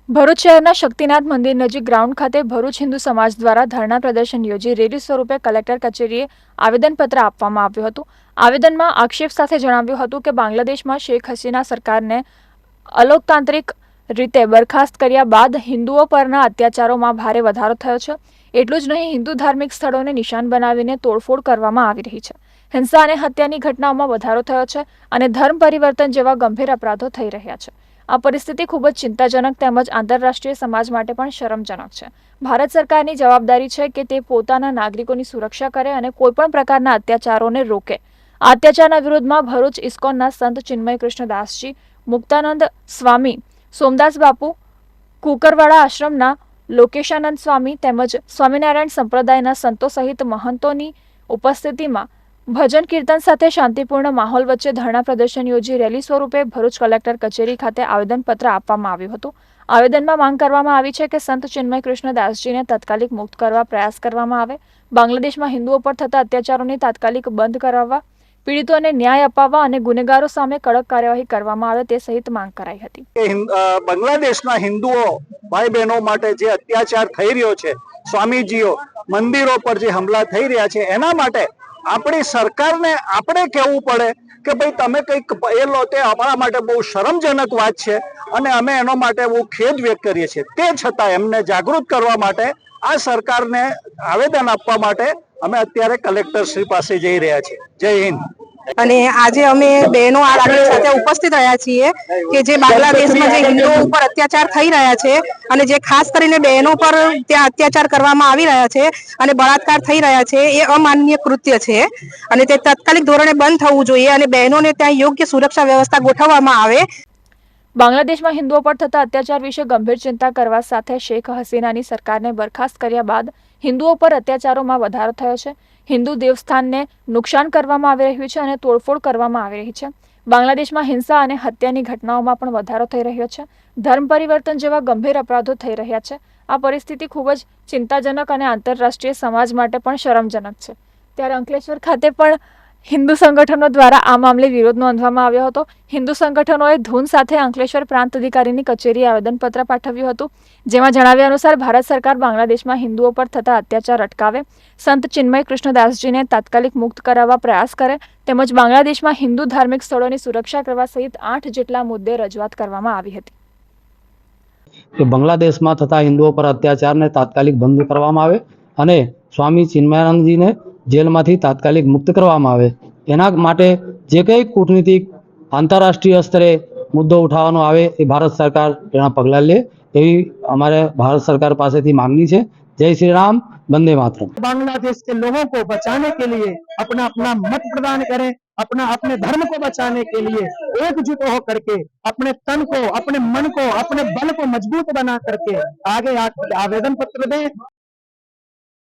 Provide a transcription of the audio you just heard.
ભરૂચ શહેરના શક્તિનાથ મંદિર નજીક ગ્રાઉન્ડ ખાતે ભરૂચ હિન્દુ સમાજ દ્વારા ધરણા પ્રદર્શન યોજી રેલી સ્વરૂપે કલેક્ટર કચેરીએ આવેદનપત્ર આપવામાં આવ્યું હતું। આવેદનમાં આક્ષેપ સાથે જણાવ્યું હતું કે બાંગ્લાદેશમાં શેખ હસીના સરકારને અલોકતાંત્રિક રીતે બરખાસ્ત કર્યા બાદ હિન્દુઓ પરના અત્યાચારોમાં ભારે વધારો થયો છે। એટલું જ નહીં, હિન્દુ ધાર્મિક સ્થળોને નિશાન બનાવીને તોડફોડ કરવામાં આવી રહી છે। હિંસા અને હત્યાની ઘટનાઓમાં વધારો થયો છે અને ધર્મ પરિવર્તન જેવા ગંભીર અપરાધો થઈ રહ્યા છે। આ પરિસ્થિતિ ખૂબ જ ચિંતાજનક તેમજ આંતરરાષ્ટ્રીય સમાજ માટે પણ શરમજનક છે। ભારત સરકારની જવાબદારી છે કે તે પોતાના નાગરિકોની સુરક્ષા કરે અને કોઈપણ પ્રકારના અત્યાચારોને રોકે। આ અત્યાચારના વિરોધમાં ભરૂચ ઇસ્કોનના સંત ચિન્મય કૃષ્ણદાસજી, મુક્તાનંદ સ્વામી, સોમદાસ બાપુ, કુકરવાડા આશ્રમના લોકેશાનંદ સ્વામી તેમજ સ્વામિનારાયણ સંપ્રદાયના સંતો સહિત મહંતોની ઉપસ્થિતિમાં ભજન કીર્તન સાથે શાંતિપૂર્ણ માહોલ વચ્ચે ધરણા પ્રદર્શન યોજી રેલી સ્વરૂપે ભરૂચ કલેક્ટર કચેરી ખાતે આવેદનપત્ર આપવામાં આવ્યું હતું। આવેદનમાં માંગ કરવામાં આવી છે કે સંત ચિન્મય કૃષ્ણદાસજીને તાત્કાલિક મુક્ત કરવા પ્રયાસ કરવામાં આવે, બાંગ્લાદેશમાં હિન્દુઓ પર થતા અત્યાચારોને તાત્કાલિક બંધ કરાવવા, પીડિતોને ન્યાય અપાવવા અને ગુનેગારો સામે કડક કાર્યવાહી કરવામાં આવે તે સહિત માંગ કરાઈ હતી। બાંગ્લાદેશના હિન્દુઓ ભાઈ બહેનો માટે જે અત્યાચાર થઈ રહ્યો છે, સ્વામીજીઓ મંદિરો પર જે હુમલા થઈ રહ્યા છે, એના માટે આપણી સરકારને આપણે કહેવું પડે કે ભાઈ તમે કંઈક એ લો, તે આપણા માટે બહુ શરમજનક વાત છે અને અમે એનો માટે બહુ ખેદ વ્યક્ત કરીએ છીએ। તે છતાં એમને જાગૃત કરવા માટે આ સરકારને આવેદન આપવા માટે અમે અત્યારે કલેક્ટર શ્રી પાસે જઈ રહ્યા છીએ। જય હિન્દ। અને આજે અમે બહેનો આ લાગણી સાથે ઉપસ્થિત રહ્યા છીએ કે જે બાંગ્લાદેશમાં જે હિન્દુઓ ઉપર અત્યાચાર થઈ રહ્યા છે અને જે ખાસ કરીને બહેનો પર ત્યાં અત્યાચાર કરવામાં આવી રહ્યા છે અને બળાત્કાર થઈ રહ્યા છે, એ અમાનનીય કૃત્ય છે અને તે તાત્કાલિક ધોરણે બંધ થવું જોઈએ અને બહેનોને ત્યાં યોગ્ય સુરક્ષા વ્યવસ્થા ગોઠવવામાં આવે। બાંગ્લાદેશમાં હિન્દુઓ પર થતા અત્યાચાર વિશે ગંભીર ચિંતા કરવા સાથે શેખ હસીનાની સરકારને બરખાસ્ત કર્યા બાદ હિન્દુઓ પર અત્યાચારોમાં વધારો થયો છે। હિન્દુ દેવસ્થાનને નુકસાન કરવામાં આવી રહ્યું છે અને તોડફોડ કરવામાં આવી રહી છે। બાંગ્લાદેશમાં હિંસા અને હત્યાની ઘટનાઓમાં પણ વધારો થઈ રહ્યો છે। ધર્મ પરિવર્તન જેવા ગંભીર અપરાધો થઈ રહ્યા છે। આ પરિસ્થિતિ ખૂબ જ ચિંતાજનક અને આંતરરાષ્ટ્રીય સમાજ માટે પણ શરમજનક છે। ત્યારે અંકલેશ્વર ખાતે પણ હિન્દુ સંગઠનો દ્વારા આ મામલે વિરોધ નોંધવામાં આવ્યો હતો। હિન્દુ સંગઠનોએ ધૂન સાથે અંકલેશ્વર પ્રાંત અધિકારીની કચેરીએ આવેદનપત્ર પાઠવ્યું હતું, જેમાં જણાવ્યા અનુસાર ભારત સરકાર બાંગ્લાદેશમાં હિન્દુઓ પર થતા અત્યાચાર અટકાવે, સંત ચિન્મય કૃષ્ણદાસજીને તાત્કાલિક મુક્ત કરાવવા પ્રયાસ કરે તેમજ બાંગ્લાદેશમાં હિન્દુ ધાર્મિક સ્થળોની સુરક્ષા કરવા સહિત 8 જેટલા મુદ્દે રજૂઆત કરવામાં આવી હતી। કે બાંગ્લાદેશમાં થતા હિન્દુઓ પર અત્યાચારને તાત્કાલિક બંધ કરવામાં આવે અને સ્વામી ચિન્મયાનંદજીને જેલમાંથી તાત્કાલિક મુક્ત કરવામાં આવે। એના માટે જે કંઈ કૂટનીતિક આંતરરાષ્ટ્રીય સ્તરે મુદ્દો ઉઠાવવાનો આવે એ ભારત સરકાર એના પગલાં લે, એવી અમારે ભારત सरकार પાસેથી માંગણી છે। जय श्री राम, वंदे मातरम। बांग्लादेश के लोगों को बचाने के लिए अपना अपना मत प्रदान करें, अपने धर्म को बचाने के लिए एकजुट होकर के अपने तन को, अपने मन को, अपने बल को मजबूत बना करके आगे आवेदन पत्र दें।